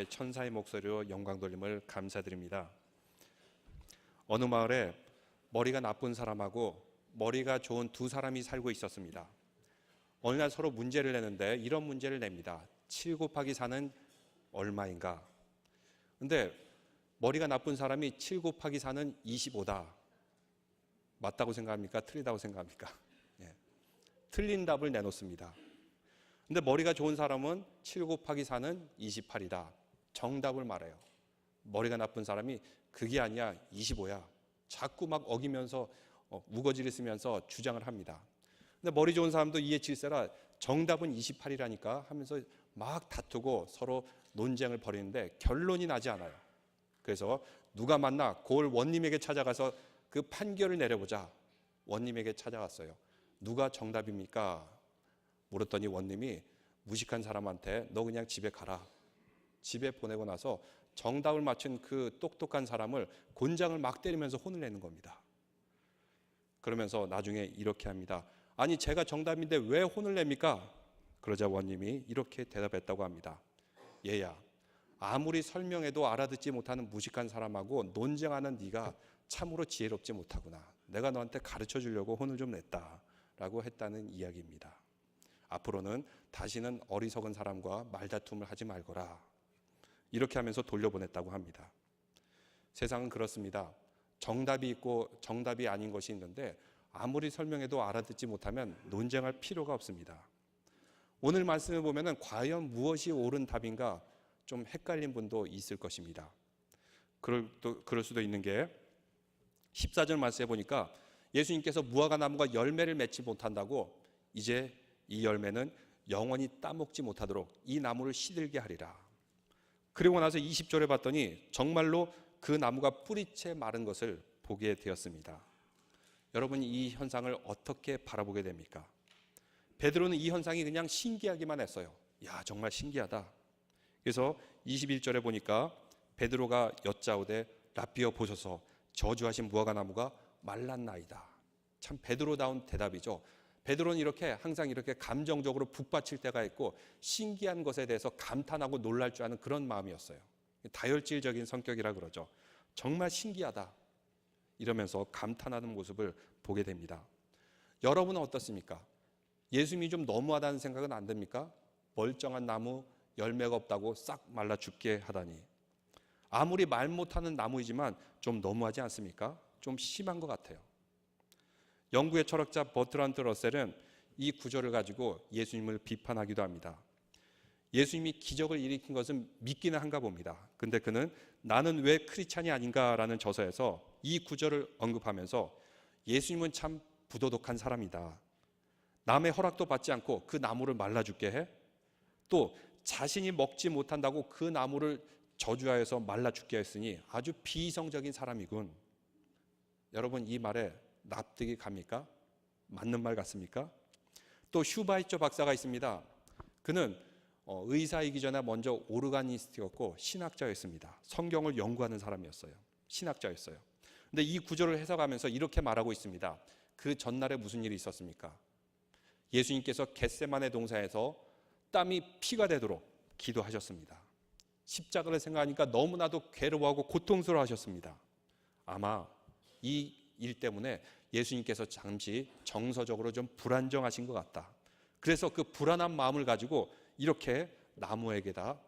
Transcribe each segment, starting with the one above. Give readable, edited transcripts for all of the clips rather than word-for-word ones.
천사의 목소리로 영광 돌림을 감사드립니다. 어느 마을에 머리가 나쁜 사람하고 머리가 좋은 두 사람이 살고 있었습니다. 어느 날 서로 문제를 내는데 이런 문제를 냅니다. 7 곱하기 4는 얼마인가? 근데 머리가 나쁜 사람이 7 곱하기 4는 25다. 맞다고 생각합니까? 틀리다고 생각합니까? 틀린 답을 내놓습니다. 근데 머리가 좋은 사람은 7 곱하기 4는 28이다. 정답을 말해요. 머리가 나쁜 사람이 그게 아니야, 25야. 자꾸 막 어기면서 우거지를 쓰면서 주장을 합니다. 근데 머리 좋은 사람도 이에 질세라 정답은 28이라니까 하면서 막 다투고 서로 논쟁을 벌이는데 결론이 나지 않아요. 그래서 누가 맞나 고을 원님에게 찾아가서 그 판결을 내려보자. 원님에게 찾아갔어요. 누가 정답입니까? 물었더니 원님이 무식한 사람한테 너 그냥 집에 가라. 집에 보내고 나서 정답을 맞춘 그 똑똑한 사람을 곤장을 막 때리면서 혼을 내는 겁니다. 그러면서 나중에 이렇게 합니다. 아니 제가 정답인데 왜 혼을 냅니까? 그러자 원님이 이렇게 대답했다고 합니다. 얘야, 아무리 설명해도 알아듣지 못하는 무식한 사람하고 논쟁하는 네가 참으로 지혜롭지 못하구나. 내가 너한테 가르쳐 주려고 혼을 좀 냈다라고 했다는 이야기입니다. 앞으로는 다시는 어리석은 사람과 말다툼을 하지 말거라. 이렇게 하면서 돌려보냈다고 합니다. 세상은 그렇습니다. 정답이 있고 정답이 아닌 것이 있는데 아무리 설명해도 알아듣지 못하면 논쟁할 필요가 없습니다. 오늘 말씀을 보면 과연 무엇이 옳은 답인가 좀 헷갈린 분도 있을 것입니다. 그럴 수도 있는 게 14절 말씀해 보니까 예수님께서 무화과 나무가 열매를 맺지 못한다고 이제 이 열매는 영원히 따먹지 못하도록 이 나무를 시들게 하리라. 그리고 나서 20절에 봤더니 정말로 그 나무가 뿌리채 마른 것을 보게 되었습니다. 여러분 이 현상을 어떻게 바라보게 됩니까? 베드로는 이 현상이 그냥 신기하기만 했어요. 야 정말 신기하다. 그래서 21절에 보니까 베드로가 여짜오되 라삐어 보소서 저주하신 무화과 나무가 말랐나이다. 참 베드로다운 대답이죠. 베드로는 항상 이렇게 감정적으로 북받칠 때가 있고 신기한 것에 대해서 감탄하고 놀랄 줄 아는 그런 마음이었어요. 다혈질적인 성격이라 그러죠. 정말 신기하다 이러면서 감탄하는 모습을 보게 됩니다. 여러분은 어떻습니까? 예수님이 좀 너무하다는 생각은 안 듭니까? 멀쩡한 나무 열매가 없다고 싹 말라 죽게 하다니. 아무리 말 못하는 나무이지만 좀 너무하지 않습니까? 좀 심한 것 같아요. 영국의 철학자 버트란드 러셀은 이 구절을 가지고 예수님을 비판하기도 합니다. 예수님이 기적을 일으킨 것은 믿기는 한가 봅니다. 근데 그는 나는 왜 크리스찬이 아닌가라는 저서에서 이 구절을 언급하면서 예수님은 참 부도덕한 사람이다. 남의 허락도 받지 않고 그 나무를 말라 죽게 해? 또 자신이 먹지 못한다고 그 나무를 저주하여서 말라 죽게 했으니 아주 비이성적인 사람이군. 여러분 이 말에 납득이 갑니까? 맞는 말 같습니까? 또 슈바이처 박사가 있습니다. 그는 의사이기 전에 먼저 오르가니스트였고 신학자였습니다. 성경을 연구하는 사람이었어요. 신학자였어요. 근데 이 구절을 해석하면서 이렇게 말하고 있습니다. 그 전날에 무슨 일이 있었습니까? 예수님께서 겟세마네 동산에서 땀이 피가 되도록 기도하셨습니다. 십자가를 생각하니까 너무나도 괴로워하고 고통스러워 하셨습니다. 아마 이 일 때문에 예수님께서 잠시 정서적으로 좀 불안정하신 것 같다. 그래서 그 불안한 마음을 가지고 이렇게 나무에게다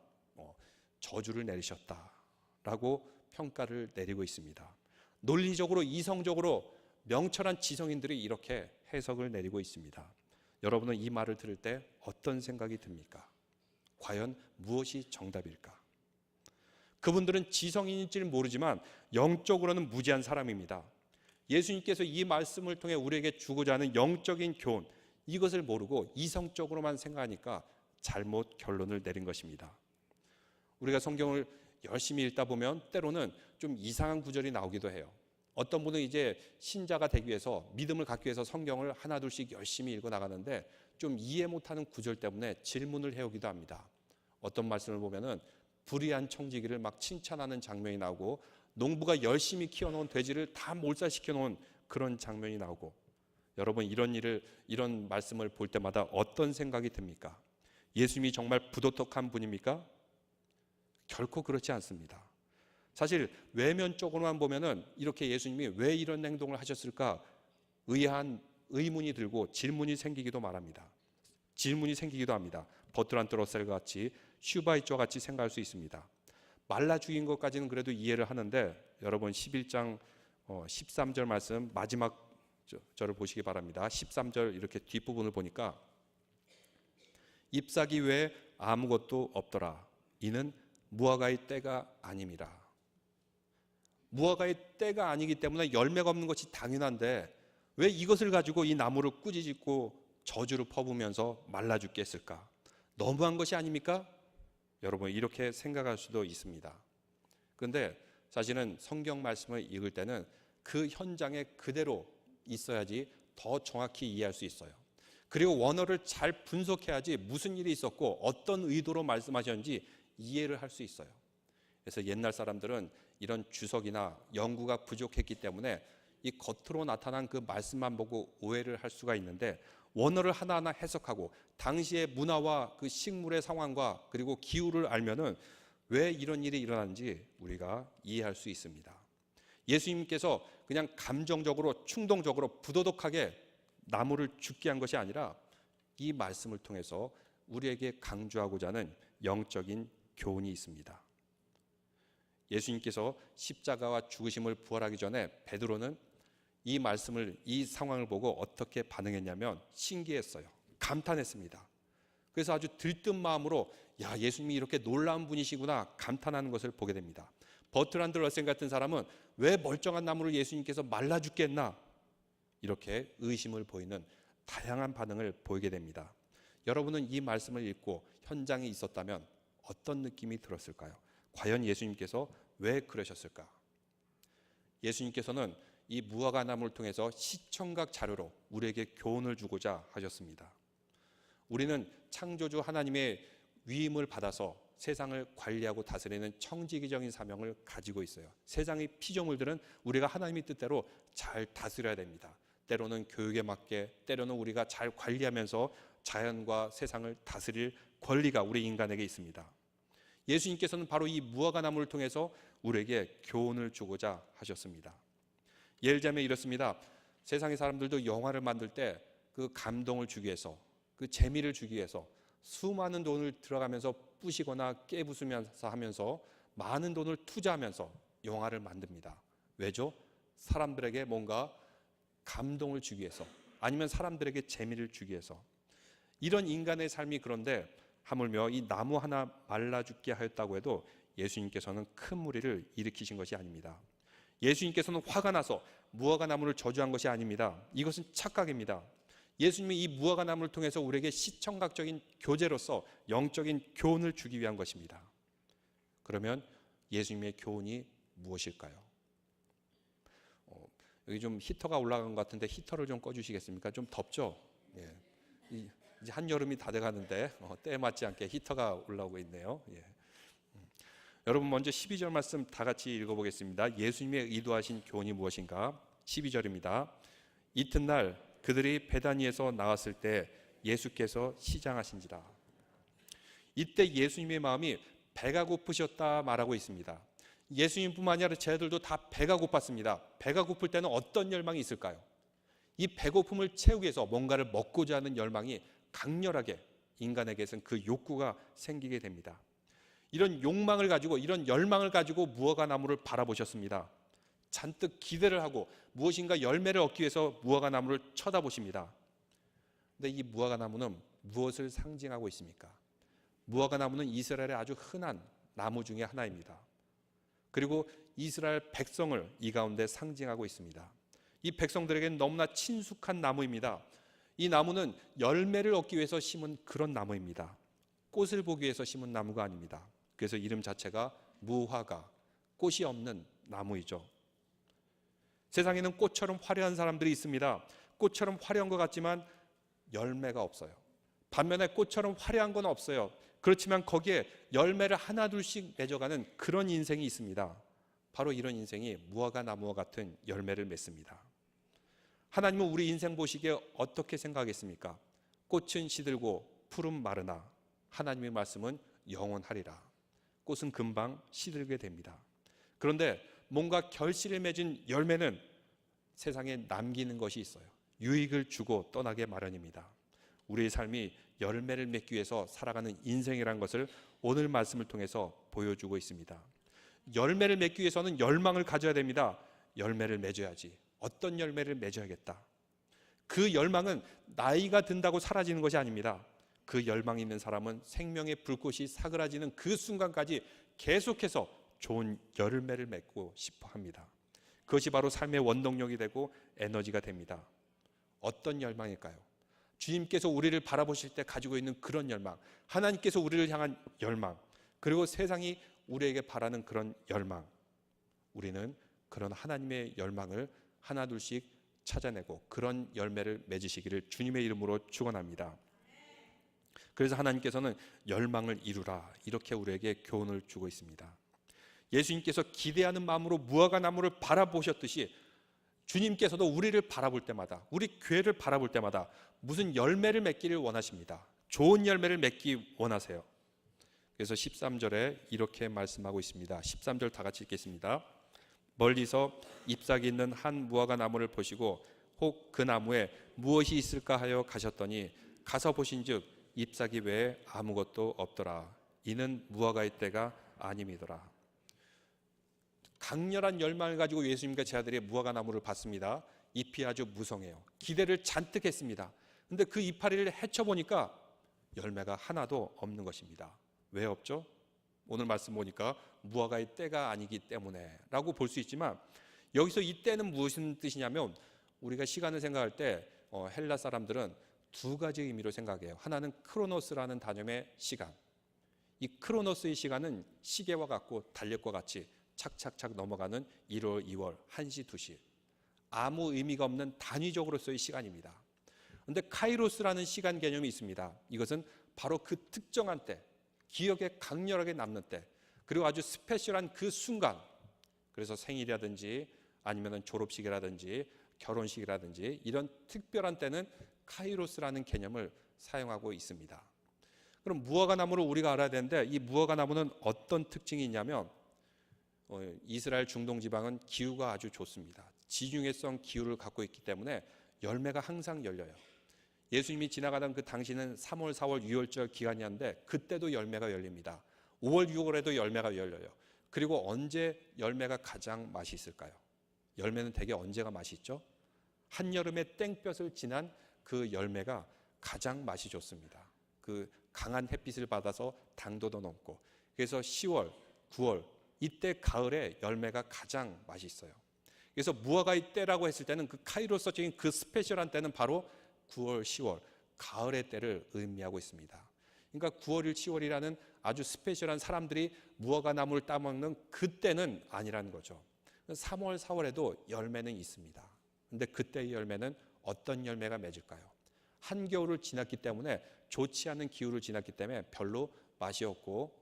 저주를 내리셨다라고 평가를 내리고 있습니다. 논리적으로 이성적으로 명철한 지성인들이 이렇게 해석을 내리고 있습니다. 여러분은 이 말을 들을 때 어떤 생각이 듭니까? 과연 무엇이 정답일까? 그분들은 지성인일지는 모르지만 영적으로는 무지한 사람입니다. 예수님께서 이 말씀을 통해 우리에게 주고자 하는 영적인 교훈, 이것을 모르고 이성적으로만 생각하니까 잘못 결론을 내린 것입니다. 우리가 성경을 열심히 읽다 보면 때로는 좀 이상한 구절이 나오기도 해요. 어떤 분은 이제 신자가 되기 위해서, 믿음을 갖기 위해서 성경을 하나둘씩 열심히 읽어 나가는데 좀 이해 못하는 구절 때문에 질문을 해오기도 합니다. 어떤 말씀을 보면은 불의한 청지기를 막 칭찬하는 장면이 나오고 농부가 열심히 키워놓은 돼지를 다 몰살시켜 놓은 그런 장면이 나오고, 여러분 이런 말씀을 볼 때마다 어떤 생각이 듭니까? 예수님이 정말 부도덕한 분입니까? 결코 그렇지 않습니다. 사실 외면적으로만 보면은 이렇게 예수님이 왜 이런 행동을 하셨을까 의아한 의문이 들고 질문이 생기기도 합니다. 버트란트 러셀 같이 슈바이처 같이 생각할 수 있습니다. 말라 죽인 것까지는 그래도 이해를 하는데 여러분 11장 13절 말씀 마지막 절을 보시기 바랍니다. 13절 이렇게 뒷부분을 보니까 잎사귀 외에 아무것도 없더라. 이는 무화과의 때가 아님이라. 무화과의 때가 아니기 때문에 열매가 없는 것이 당연한데 왜 이것을 가지고 이 나무를 꾸짖고 저주를 퍼부으면서 말라 죽게 했을까? 너무한 것이 아닙니까? 여러분 이렇게 생각할 수도 있습니다. 그런데 사실은 성경 말씀을 읽을 때는 그 현장에 그대로 있어야지 더 정확히 이해할 수 있어요. 그리고 원어를 잘 분석해야지 무슨 일이 있었고 어떤 의도로 말씀하셨는지 이해를 할 수 있어요. 그래서 옛날 사람들은 이런 주석이나 연구가 부족했기 때문에 이 겉으로 나타난 그 말씀만 보고 오해를 할 수가 있는데 원어를 하나하나 해석하고 당시의 문화와 그 식물의 상황과 그리고 기후를 알면은 왜 이런 일이 일어났는지 우리가 이해할 수 있습니다. 예수님께서 그냥 감정적으로 충동적으로 부도덕하게 나무를 죽게 한 것이 아니라 이 말씀을 통해서 우리에게 강조하고자 하는 영적인 교훈이 있습니다. 예수님께서 십자가와 죽으심을 부활하기 전에 베드로는 이 상황을 보고 어떻게 반응했냐면 신기했어요. 감탄했습니다. 그래서 아주 들뜬 마음으로 야, 예수님이 이렇게 놀라운 분이시구나 감탄하는 것을 보게 됩니다. 버트란드 러셀 같은 사람은 왜 멀쩡한 나무를 예수님께서 말라 죽게 했나? 이렇게 의심을 보이는 다양한 반응을 보이게 됩니다. 여러분은 이 말씀을 읽고 현장에 있었다면 어떤 느낌이 들었을까요? 과연 예수님께서 왜 그러셨을까? 예수님께서는 이 무화과 나무를 통해서 시청각 자료로 우리에게 교훈을 주고자 하셨습니다. 우리는 창조주 하나님의 위임을 받아서 세상을 관리하고 다스리는 청지기적인 사명을 가지고 있어요. 세상의 피조물들은 우리가 하나님의 뜻대로 잘 다스려야 됩니다. 때로는 교육에 맞게, 때로는 우리가 잘 관리하면서 자연과 세상을 다스릴 권리가 우리 인간에게 있습니다. 예수님께서는 바로 이 무화과 나무를 통해서 우리에게 교훈을 주고자 하셨습니다. 예를 들자면 이렇습니다. 세상의 사람들도 영화를 만들 때 그 감동을 주기 위해서, 그 재미를 주기 위해서 수많은 돈을 들어가면서 부시거나 깨부수면서 하면서 많은 돈을 투자하면서 영화를 만듭니다. 왜죠? 사람들에게 뭔가 감동을 주기 위해서, 아니면 사람들에게 재미를 주기 위해서. 이런 인간의 삶이 그런데 하물며 이 나무 하나 말라 죽게 하였다고 해도 예수님께서는 큰 무리를 일으키신 것이 아닙니다. 예수님께서는 화가 나서 무화과 나무를 저주한 것이 아닙니다. 이것은 착각입니다. 예수님이 이 무화과 나무를 통해서 우리에게 시청각적인 교재로서 영적인 교훈을 주기 위한 것입니다. 그러면 예수님의 교훈이 무엇일까요? 여기 좀 히터가 올라간 것 같은데 히터를 좀 꺼주시겠습니까? 좀 덥죠? 예. 이제 한여름이 다 돼가는데 때에 맞지 않게 히터가 올라오고 있네요. 예. 여러분 먼저 12절 말씀 다 같이 읽어보겠습니다. 예수님의 의도하신 교훈이 무엇인가? 12절입니다. 이튿날 그들이 베다니에서 나왔을 때 예수께서 시장하신지라. 이때 예수님의 마음이 배가 고프셨다 말하고 있습니다. 예수님뿐만 아니라 저희들도 다 배가 고팠습니다. 배가 고플 때는 어떤 열망이 있을까요? 이 배고픔을 채우기 위해서 뭔가를 먹고자 하는 열망이 강렬하게 인간에게서는 그 욕구가 생기게 됩니다. 이런 욕망을 가지고, 이런 열망을 가지고 무화과 나무를 바라보셨습니다. 잔뜩 기대를 하고 무엇인가 열매를 얻기 위해서 무화과 나무를 쳐다보십니다. 근데 이 무화과 나무는 무엇을 상징하고 있습니까? 무화과 나무는 이스라엘의 아주 흔한 나무 중에 하나입니다. 그리고 이스라엘 백성을 이 가운데 상징하고 있습니다. 이 백성들에게는 너무나 친숙한 나무입니다. 이 나무는 열매를 얻기 위해서 심은 그런 나무입니다. 꽃을 보기 위해서 심은 나무가 아닙니다. 그래서 이름 자체가 무화과, 꽃이 없는 나무이죠. 세상에는 꽃처럼 화려한 사람들이 있습니다. 꽃처럼 화려한 것 같지만 열매가 없어요. 반면에 꽃처럼 화려한 건 없어요. 그렇지만 거기에 열매를 하나 둘씩 맺어가는 그런 인생이 있습니다. 바로 이런 인생이 무화과 나무와 같은 열매를 맺습니다. 하나님은 우리 인생 보시기에 어떻게 생각하겠습니까? 꽃은 시들고 푸른 마르나 하나님의 말씀은 영원하리라. 꽃은 금방 시들게 됩니다. 그런데 뭔가 결실을 맺은 열매는 세상에 남기는 것이 있어요. 유익을 주고 떠나게 마련입니다. 우리의 삶이 열매를 맺기 위해서 살아가는 인생이라는 것을 오늘 말씀을 통해서 보여주고 있습니다. 열매를 맺기 위해서는 열망을 가져야 됩니다. 열매를 맺어야지. 어떤 열매를 맺어야겠다. 그 열망은 나이가 든다고 사라지는 것이 아닙니다. 그 열망이 있는 사람은 생명의 불꽃이 사그라지는 그 순간까지 계속해서 좋은 열매를 맺고 싶어 합니다. 그것이 바로 삶의 원동력이 되고 에너지가 됩니다. 어떤 열망일까요? 주님께서 우리를 바라보실 때 가지고 있는 그런 열망, 하나님께서 우리를 향한 열망, 그리고 세상이 우리에게 바라는 그런 열망. 우리는 그런 하나님의 열망을 하나둘씩 찾아내고 그런 열매를 맺으시기를 주님의 이름으로 축원합니다. 그래서 하나님께서는 열망을 이루라, 이렇게 우리에게 교훈을 주고 있습니다. 예수님께서 기대하는 마음으로 무화과 나무를 바라보셨듯이 주님께서도 우리를 바라볼 때마다, 우리 교회를 바라볼 때마다 무슨 열매를 맺기를 원하십니다. 좋은 열매를 맺기 원하세요. 그래서 13절에 이렇게 말씀하고 있습니다. 13절 다 같이 읽겠습니다. 멀리서 잎사귀 있는 한 무화과 나무를 보시고 혹 그 나무에 무엇이 있을까 하여 가셨더니 가서 보신즉 잎사귀 외에 아무것도 없더라. 이는 무화과의 때가 아님이더라. 강렬한 열망을 가지고 예수님과 제 아들이 무화과 나무를 봤습니다. 잎이 아주 무성해요. 기대를 잔뜩 했습니다. 근데 그 이파리를 헤쳐보니까 열매가 하나도 없는 것입니다. 왜 없죠? 오늘 말씀 보니까 무화과의 때가 아니기 때문에 라고 볼 수 있지만, 여기서 이 때는 무슨 뜻이냐면, 우리가 시간을 생각할 때 헬라 사람들은 두 가지 의미로 생각해요. 하나는 크로노스라는 단임의 시간. 이 크로노스의 시간은 시계와 같고 달력과 같이 착착착 넘어가는 1월, 2월, 1시, 2시. 아무 의미가 없는 단위적으로서의 시간입니다. 그런데 카이로스라는 시간 개념이 있습니다. 이것은 바로 그 특정한 때, 기억에 강렬하게 남는 때, 그리고 아주 스페셜한 그 순간, 그래서 생일이라든지 아니면 졸업식이라든지 결혼식이라든지 이런 특별한 때는 카이로스라는 개념을 사용하고 있습니다. 그럼 무화과 나무를 우리가 알아야 되는데, 이 무화과 나무는 어떤 특징이 있냐면, 이스라엘 중동 지방은 기후가 아주 좋습니다. 지중해성 기후를 갖고 있기 때문에 열매가 항상 열려요. 예수님이 지나가던 그 당시는 3월, 4월, 6월절 기간이었는데 그때도 열매가 열립니다. 5월, 6월에도 열매가 열려요. 그리고 언제 열매가 가장 맛이 있을까요? 열매는 대개 언제가 맛이 있죠? 한여름의 땡볕을 지난 그 열매가 가장 맛이 좋습니다. 그 강한 햇빛을 받아서 당도도 높고, 그래서 10월, 9월 이때 가을에 열매가 가장 맛있어요. 그래서 무화과의 때라고 했을 때는 그 카이로스적인 그 스페셜한 때는 바로 9월, 10월 가을의 때를 의미하고 있습니다. 그러니까 9월일, 10월이라는 아주 스페셜한 사람들이 무화과 나무를 따먹는 그때는 아니라는 거죠. 3월, 4월에도 열매는 있습니다. 그런데 그때의 열매는 어떤 열매가 맺을까요? 한겨울을 지났기 때문에, 좋지 않은 기후를 지났기 때문에 별로 맛이 없고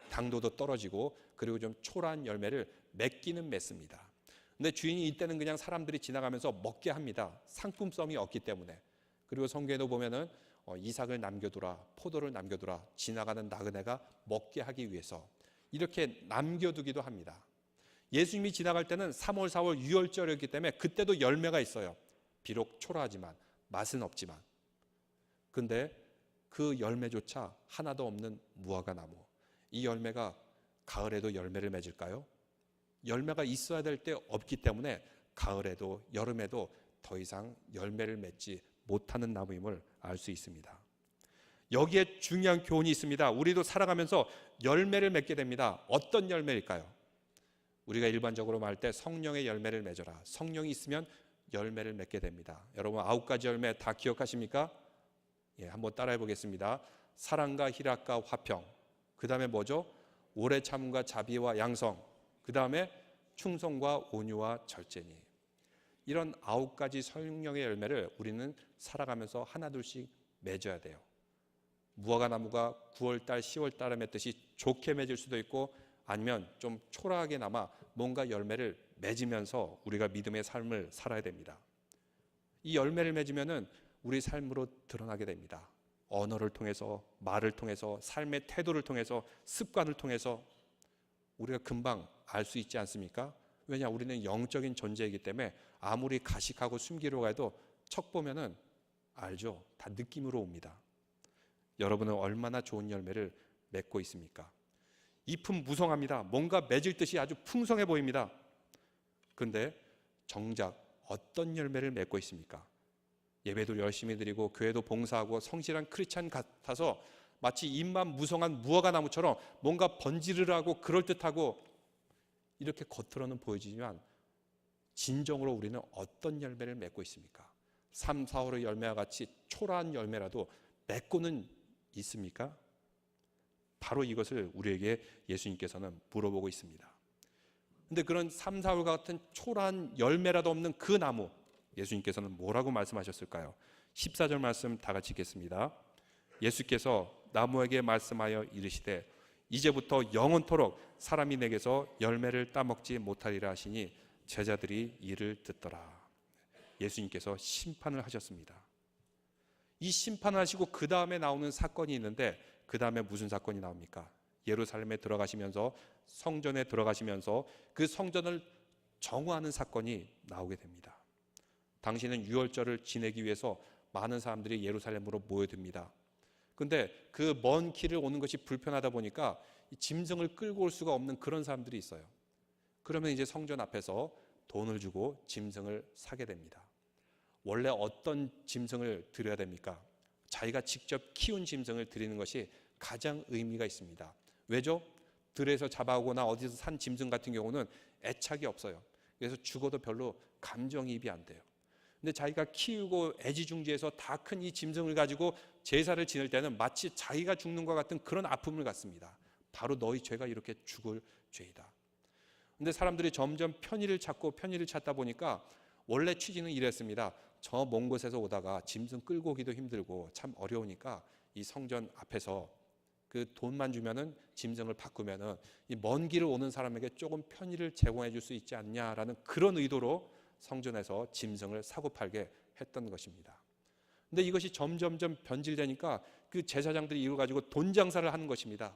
당도도 떨어지고, 그리고 좀 초라한 열매를 맺기는 맺습니다. 근데 주인이 이때는 그냥 사람들이 지나가면서 먹게 합니다. 상품성이 없기 때문에. 그리고 성경에도 보면은 이삭을 남겨두라, 포도를 남겨두라, 지나가는 나그네가 먹게 하기 위해서 이렇게 남겨두기도 합니다. 예수님이 지나갈 때는 3월, 4월, 6월절이었기 때문에 그때도 열매가 있어요. 비록 초라하지만, 맛은 없지만. 근데 그 열매조차 하나도 없는 무화과 나무, 이 열매가 가을에도 열매를 맺을까요? 열매가 있어야 될 때 없기 때문에 가을에도 여름에도 더 이상 열매를 맺지 못하는 나무임을 알 수 있습니다. 여기에 중요한 교훈이 있습니다. 우리도 살아가면서 열매를 맺게 됩니다. 어떤 열매일까요? 우리가 일반적으로 말할 때 성령의 열매를 맺어라. 성령이 있으면 열매를 맺게 됩니다. 여러분 9가지 열매 다 기억하십니까? 예, 한번 따라해 보겠습니다. 사랑과 희락과 화평, 그 다음에 뭐죠? 오래 참음과 자비와 양성, 그 다음에 충성과 온유와 절제니. 이런 9가지 성령의 열매를 우리는 살아가면서 하나둘씩 맺어야 돼요. 무화과 나무가 9월달, 10월달에 맺듯이 좋게 맺을 수도 있고, 아니면 좀 초라하게 남아 뭔가 열매를 맺으면서 우리가 믿음의 삶을 살아야 됩니다. 이 열매를 맺으면은 우리 삶으로 드러나게 됩니다. 언어를 통해서, 말을 통해서, 삶의 태도를 통해서, 습관을 통해서. 우리가 금방 알 수 있지 않습니까? 왜냐, 우리는 영적인 존재이기 때문에 아무리 가식하고 숨기려고 해도 척 보면은 알죠. 다 느낌으로 옵니다. 여러분은 얼마나 좋은 열매를 맺고 있습니까? 잎은 무성합니다. 뭔가 맺을 듯이 아주 풍성해 보입니다. 그런데 정작 어떤 열매를 맺고 있습니까? 예배도 열심히 드리고 교회도 봉사하고 성실한 크리스찬 같아서 마치 잎만 무성한 무화과 나무처럼 뭔가 번지르르하고 그럴듯하고 이렇게 겉으로는 보여지지만 진정으로 우리는 어떤 열매를 맺고 있습니까? 3, 4월의 열매와 같이 초라한 열매라도 맺고는 있습니까? 바로 이것을 우리에게 예수님께서는 물어보고 있습니다. 그런데 그런 3, 4월 같은 초라한 열매라도 없는 그 나무, 예수님께서는 뭐라고 말씀하셨을까요? 14절 말씀 다 같이 읽겠습니다. 예수께서 나무에게 말씀하여 이르시되 이제부터 영원토록 사람이 내게서 열매를 따먹지 못하리라 하시니 제자들이 이를 듣더라. 예수님께서 심판을 하셨습니다. 이 심판을 하시고 그 다음에 나오는 사건이 있는데 그 다음에 무슨 사건이 나옵니까? 예루살렘에 들어가시면서 성전에 들어가시면서 그 성전을 정화하는 사건이 나오게 됩니다. 당시에는 유월절을 지내기 위해서 많은 사람들이 예루살렘으로 모여듭니다. 그런데 그 먼 길을 오는 것이 불편하다 보니까 짐승을 끌고 올 수가 없는 그런 사람들이 있어요. 그러면 이제 성전 앞에서 돈을 주고 짐승을 사게 됩니다. 원래 어떤 짐승을 드려야 됩니까? 자기가 직접 키운 짐승을 드리는 것이 가장 의미가 있습니다. 왜죠? 들에서 잡아오거나 어디서 산 짐승 같은 경우는 애착이 없어요. 그래서 죽어도 별로 감정이입이 안 돼요. 근데 자기가 키우고 애지중지해서 다 큰 이 짐승을 가지고 제사를 지낼 때는 마치 자기가 죽는 것 같은 그런 아픔을 갖습니다. 바로 너희 죄가 이렇게 죽을 죄이다. 근데 사람들이 점점 편의를 찾다 보니까 원래 취지는 이랬습니다. 저 먼 곳에서 오다가 짐승 끌고 오기도 힘들고 참 어려우니까 이 성전 앞에서 그 돈만 주면은 짐승을 바꾸면은 이 먼 길을 오는 사람에게 조금 편의를 제공해 줄 수 있지 않냐라는 그런 의도로 성전에서 짐승을 사고 팔게 했던 것입니다. 근데 이것이 점점점 변질되니까 그 제사장들이 이걸 가지고 돈 장사를 하는 것입니다.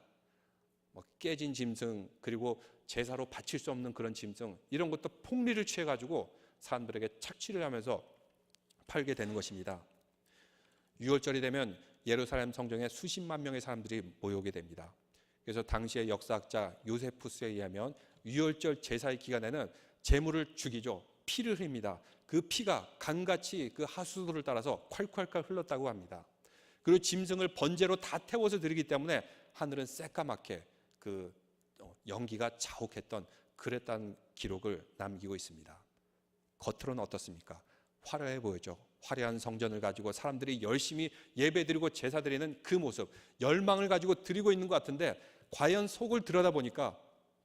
깨진 짐승, 그리고 제사로 바칠 수 없는 그런 짐승, 이런 것도 폭리를 취해 가지고 사람들에게 착취를 하면서 팔게 되는 것입니다. 6월절이 되면 예루살렘 성전에 수십만 명의 사람들이 모여오게 됩니다. 그래서 당시의 역사학자 요세푸스에 의하면 6월절 제사의 기간에는 제물을 죽이죠. 피를 흘립니다. 그 피가 강같이 그 하수도를 따라서 콸콸콸 흘렀다고 합니다. 그리고 짐승을 번제로 다 태워서 드리기 때문에 하늘은 새까맣게 그 연기가 자욱했던 그랬다는 기록을 남기고 있습니다. 겉으로는 어떻습니까? 화려해 보이죠. 화려한 성전을 가지고 사람들이 열심히 예배드리고 제사드리는 그 모습, 열망을 가지고 드리고 있는 것 같은데 과연 속을 들여다보니까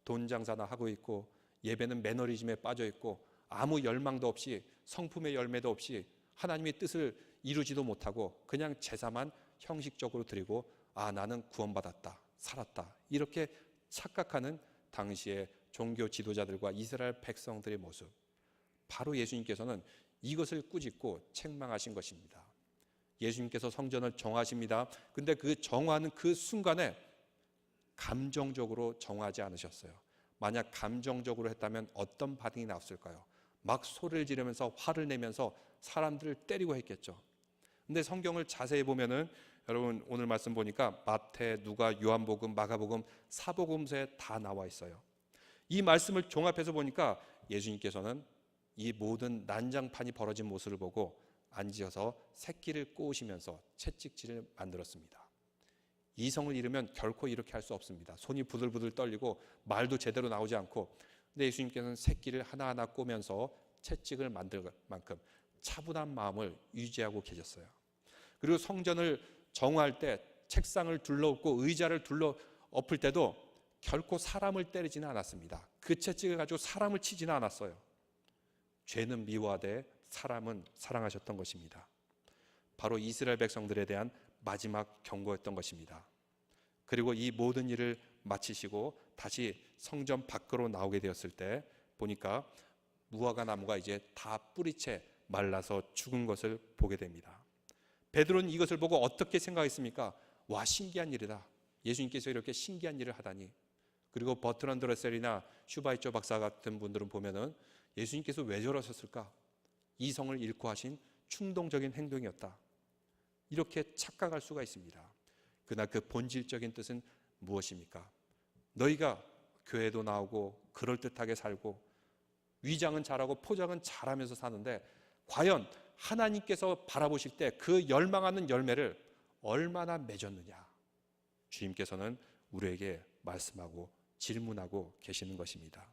돈 장사나 하고 있고 예배는 매너리즘에 빠져 있고 아무 열망도 없이 성품의 열매도 없이 하나님의 뜻을 이루지도 못하고 그냥 제사만 형식적으로 드리고 나는 구원받았다, 살았다, 이렇게 착각하는 당시의 종교 지도자들과 이스라엘 백성들의 모습, 바로 예수님께서는 이것을 꾸짖고 책망하신 것입니다. 예수님께서 성전을 정하십니다. 근데 그 정하는 그 순간에 감정적으로 정하지 않으셨어요. 만약 감정적으로 했다면 어떤 반응이 나왔을까요? 막 소리를 지르면서 화를 내면서 사람들을 때리고 했겠죠. 근데 성경을 자세히 보면은 여러분 오늘 말씀 보니까 마태, 누가, 요한복음, 마가복음, 사복음서에 다 나와 있어요. 이 말씀을 종합해서 보니까 예수님께서는 이 모든 난장판이 벌어진 모습을 보고 앉으셔서 새끼를 꼬우시면서 채찍질을 만들었습니다. 이성을 잃으면 결코 이렇게 할 수 없습니다. 손이 부들부들 떨리고 말도 제대로 나오지 않고, 근데 예수님께서는 새끼를 하나하나 꼬면서 채찍을 만들 만큼 차분한 마음을 유지하고 계셨어요. 그리고 성전을 정화할 때 책상을 둘러엎고 의자를 둘러 엎을 때도 결코 사람을 때리지는 않았습니다. 그 채찍을 가지고 사람을 치지는 않았어요. 죄는 미워하되 사람은 사랑하셨던 것입니다. 바로 이스라엘 백성들에 대한 마지막 경고였던 것입니다. 그리고 이 모든 일을 마치시고 다시 성전 밖으로 나오게 되었을 때 보니까 무화과 나무가 이제 다 뿌리채 말라서 죽은 것을 보게 됩니다. 베드로는 이것을 보고 어떻게 생각했습니까? 와, 신기한 일이다. 예수님께서 이렇게 신기한 일을 하다니. 그리고 버트런드 러셀이나 슈바이처 박사 같은 분들은 보면은 예수님께서 왜 저러셨을까? 이성을 잃고 하신 충동적인 행동이었다. 이렇게 착각할 수가 있습니다. 그러나 그 본질적인 뜻은 무엇입니까? 너희가 교회도 나오고 그럴듯하게 살고 위장은 잘하고 포장은 잘하면서 사는데 과연 하나님께서 바라보실 때 그 열망하는 열매를 얼마나 맺었느냐? 주님께서는 우리에게 말씀하고 질문하고 계시는 것입니다.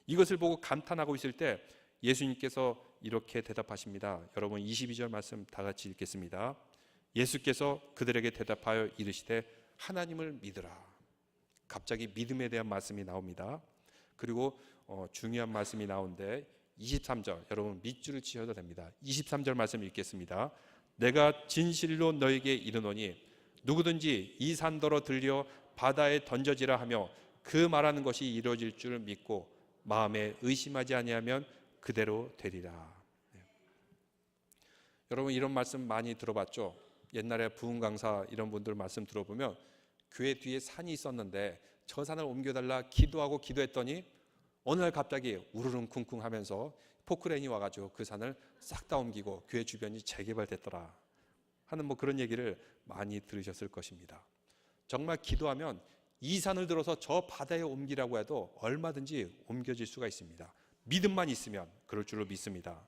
이것을 보고 감탄하고 있을 때 예수님께서 이렇게 대답하십니다. 여러분 22절 말씀 다 같이 읽겠습니다. 예수께서 그들에게 대답하여 이르시되 하나님을 믿으라. 갑자기 믿음에 대한 말씀이 나옵니다. 그리고 중요한 말씀이 나오는데 23절, 여러분 밑줄을 치셔도 됩니다. 23절 말씀 읽겠습니다. 내가 진실로 너에게 이르노니 누구든지 이 산더러 들려 바다에 던져지라 하며 그 말하는 것이 이루어질 줄 믿고 마음에 의심하지 아니하면 그대로 되리라. 여러분 이런 말씀 많이 들어봤죠? 옛날에 부흥 강사 이런 분들 말씀 들어보면 교회 뒤에 산이 있었는데 저 산을 옮겨달라 기도하고 기도했더니 어느 날 갑자기 우르릉 쿵쿵 하면서 포크레인이 와가지고 그 산을 싹 다 옮기고 교회 주변이 재개발됐더라 하는 그런 얘기를 많이 들으셨을 것입니다. 정말 기도하면 이 산을 들어서 저 바다에 옮기라고 해도 얼마든지 옮겨질 수가 있습니다. 믿음만 있으면 그럴 줄로 믿습니다.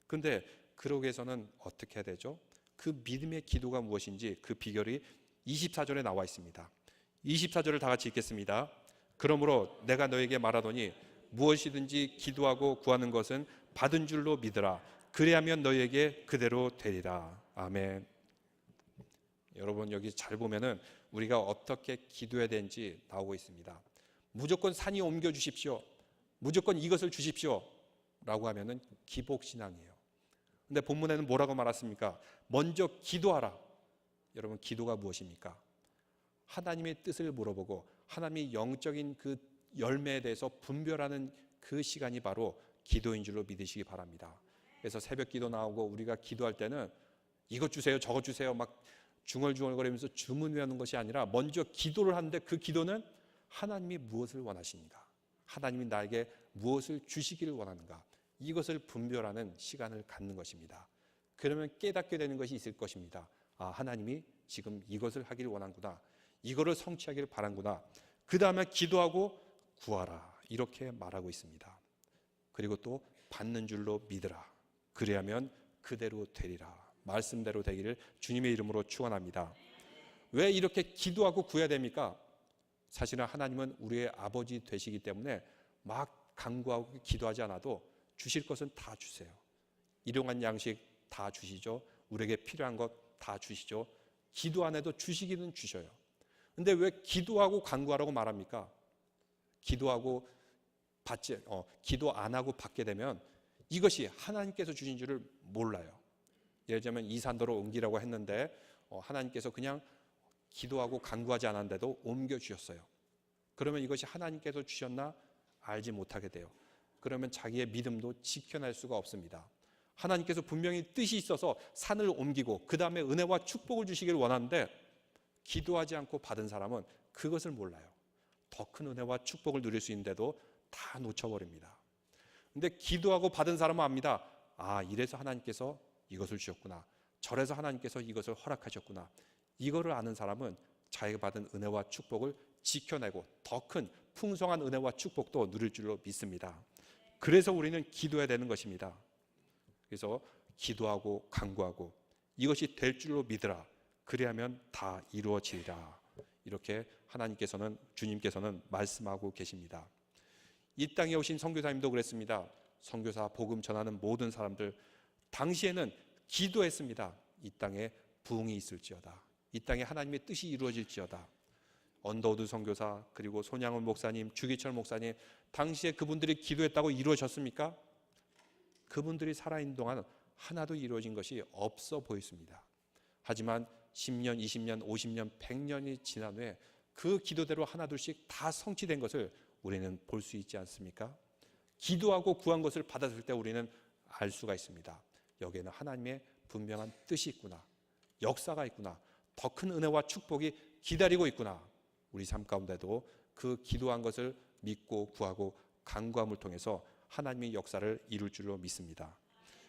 그런데 그러기 위해서는 어떻게 해야 되죠? 그 믿음의 기도가 무엇인지 그 비결이 24절에 나와 있습니다. 24절을 다 같이 읽겠습니다. 그러므로 내가 너에게 말하노니 무엇이든지 기도하고 구하는 것은 받은 줄로 믿으라. 그리하면 너에게 그대로 되리라. 아멘. 여러분 여기 잘 보면은 우리가 어떻게 기도해야 되는지 나오고 있습니다. 무조건 산이 옮겨 주십시오. 무조건 이것을 주십시오. 라고 하면은 기복신앙이에요. 근데 본문에는 뭐라고 말했습니까? 먼저 기도하라. 여러분 기도가 무엇입니까? 하나님의 뜻을 물어보고 하나님의 영적인 그 열매에 대해서 분별하는 그 시간이 바로 기도인 줄로 믿으시기 바랍니다. 그래서 새벽 기도 나오고 우리가 기도할 때는 이것 주세요 저것 주세요 막 중얼중얼거리면서 주문 외우는 것이 아니라 먼저 기도를 하는데 그 기도는 하나님이 무엇을 원하십니까? 하나님이 나에게 무엇을 주시기를 원하는가? 이것을 분별하는 시간을 갖는 것입니다. 그러면 깨닫게 되는 것이 있을 것입니다. 아, 하나님이 지금 이것을 하기를 원하는구나. 이거를 성취하기를 바란구나. 그 다음에 기도하고 구하라. 이렇게 말하고 있습니다. 그리고 또 받는 줄로 믿으라. 그래야면 그대로 되리라. 말씀대로 되기를 주님의 이름으로 축원합니다. 왜 이렇게 기도하고 구해야 됩니까? 사실은 하나님은 우리의 아버지 되시기 때문에 막 간구하고 기도하지 않아도 주실 것은 다 주세요. 일용할 양식 다 주시죠. 우리에게 필요한 것 다 주시죠. 기도 안 해도 주시기는 주셔요. 근데 왜 기도하고 간구하라고 말합니까? 기도하고 기도 안 하고 받게 되면 이것이 하나님께서 주신 줄을 몰라요. 예를 들면 이 산더러 옮기라고 했는데 하나님께서 그냥 기도하고 간구하지 않았는데도 옮겨주셨어요. 그러면 이것이 하나님께서 주셨나 알지 못하게 돼요. 그러면 자기의 믿음도 지켜낼 수가 없습니다. 하나님께서 분명히 뜻이 있어서 산을 옮기고 그 다음에 은혜와 축복을 주시기를 원하는데 기도하지 않고 받은 사람은 그것을 몰라요. 더 큰 은혜와 축복을 누릴 수 있는데도 다 놓쳐버립니다. 근데 기도하고 받은 사람은 압니다. 아, 이래서 하나님께서 이것을 주셨구나. 저래서 하나님께서 이것을 허락하셨구나. 이거를 아는 사람은 자기가 받은 은혜와 축복을 지켜내고 더 큰 풍성한 은혜와 축복도 누릴 줄로 믿습니다. 그래서 우리는 기도해야 되는 것입니다. 그래서 기도하고 간구하고 이것이 될 줄로 믿으라. 그리하면 다 이루어지리라. 이렇게 하나님께서는 주님께서는 말씀하고 계십니다. 이 땅에 오신 선교사님도 그랬습니다. 선교사 복음 전하는 모든 사람들 당시에는 기도했습니다. 이 땅에 부흥이 있을지어다. 이 땅에 하나님의 뜻이 이루어질지어다. 언더우드 선교사 그리고 손양원 목사님, 주기철 목사님 당시에 그분들이 기도했다고 이루어졌습니까? 그분들이 살아있는 동안 하나도 이루어진 것이 없어 보였습니다. 하지만 10년, 20년, 50년, 100년이 지난 후에 그 기도대로 하나둘씩 다 성취된 것을 우리는 볼 수 있지 않습니까? 기도하고 구한 것을 받았을 때 우리는 알 수가 있습니다. 여기에는 하나님의 분명한 뜻이 있구나. 역사가 있구나. 더 큰 은혜와 축복이 기다리고 있구나. 우리 삶 가운데도 그 기도한 것을 믿고 구하고 간구함을 통해서 하나님의 역사를 이룰 줄로 믿습니다.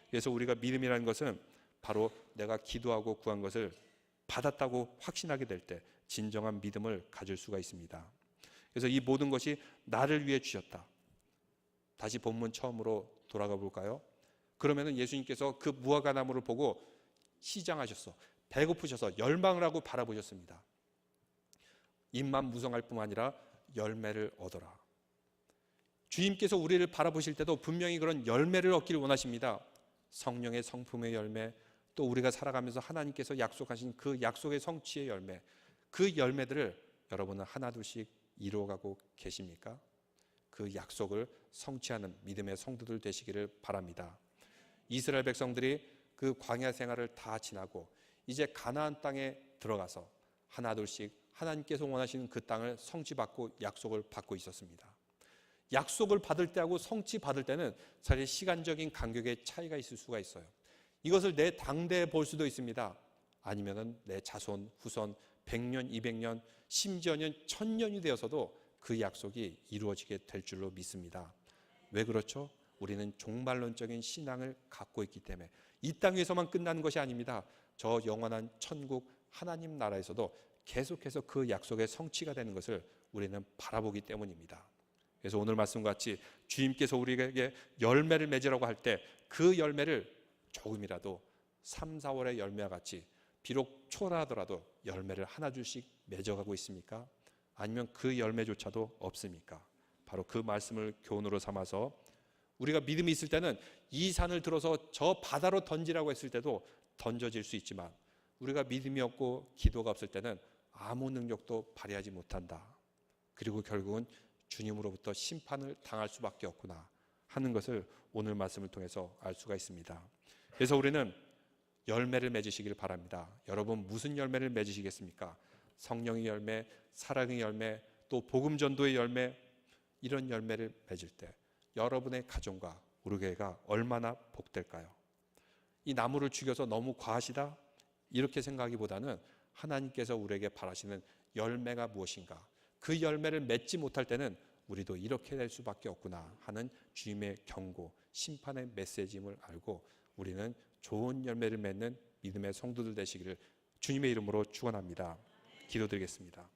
그래서 우리가 믿음이라는 것은 바로 내가 기도하고 구한 것을 받았다고 확신하게 될 때 진정한 믿음을 가질 수가 있습니다. 그래서 이 모든 것이 나를 위해 주셨다. 다시 본문 처음으로 돌아가 볼까요? 그러면은 예수님께서 그 무화과 나무를 보고 시장하셨어. 배고프셔서 열망을 하고 바라보셨습니다. 입만 무성할 뿐만 아니라 열매를 얻어라. 주님께서 우리를 바라보실 때도 분명히 그런 열매를 얻기를 원하십니다. 성령의 성품의 열매, 또 우리가 살아가면서 하나님께서 약속하신 그 약속의 성취의 열매, 그 열매들을 여러분은 하나둘씩 이루어가고 계십니까? 그 약속을 성취하는 믿음의 성도들 되시기를 바랍니다. 이스라엘 백성들이 그 광야 생활을 다 지나고 이제 가나안 땅에 들어가서 하나둘씩 하나님께서 원하시는 그 땅을 성취받고 약속을 받고 있었습니다. 약속을 받을 때하고 성취 받을 때는 사실 시간적인 간격의 차이가 있을 수가 있어요. 이것을 내 당대에 볼 수도 있습니다. 아니면은 내 자손, 후손 100년, 200년, 심지어는 1000년이 되어서도 그 약속이 이루어지게 될 줄로 믿습니다. 왜 그렇죠? 우리는 종말론적인 신앙을 갖고 있기 때문에 이 땅에서만 끝나는 것이 아닙니다. 저 영원한 천국 하나님 나라에서도 계속해서 그 약속의 성취가 되는 것을 우리는 바라보기 때문입니다. 그래서 오늘 말씀과 같이 주님께서 우리에게 열매를 맺으라고 할 때 그 열매를 조금이라도 3, 4월의 열매와 같이 비록 초라하더라도 열매를 하나 둘씩 맺어가고 있습니까? 아니면 그 열매조차도 없습니까? 바로 그 말씀을 교훈으로 삼아서 우리가 믿음이 있을 때는 이 산을 들어서 저 바다로 던지라고 했을 때도 던져질 수 있지만 우리가 믿음이 없고 기도가 없을 때는 아무 능력도 발휘하지 못한다. 그리고 결국은 주님으로부터 심판을 당할 수밖에 없구나 하는 것을 오늘 말씀을 통해서 알 수가 있습니다. 그래서 우리는 열매를 맺으시길 바랍니다. 여러분 무슨 열매를 맺으시겠습니까? 성령의 열매, 사랑의 열매, 또 복음 전도의 열매, 이런 열매를 맺을 때 여러분의 가정과 우리 교회가 얼마나 복될까요? 이 나무를 죽여서 너무 과하시다? 이렇게 생각하기보다는 하나님께서 우리에게 바라시는 열매가 무엇인가? 그 열매를 맺지 못할 때는 우리도 이렇게 될 수밖에 없구나 하는 주님의 경고, 심판의 메시지임을 알고 우리는 좋은 열매를 맺는 믿음의 성도들 되시기를 주님의 이름으로 축원합니다. 기도드리겠습니다.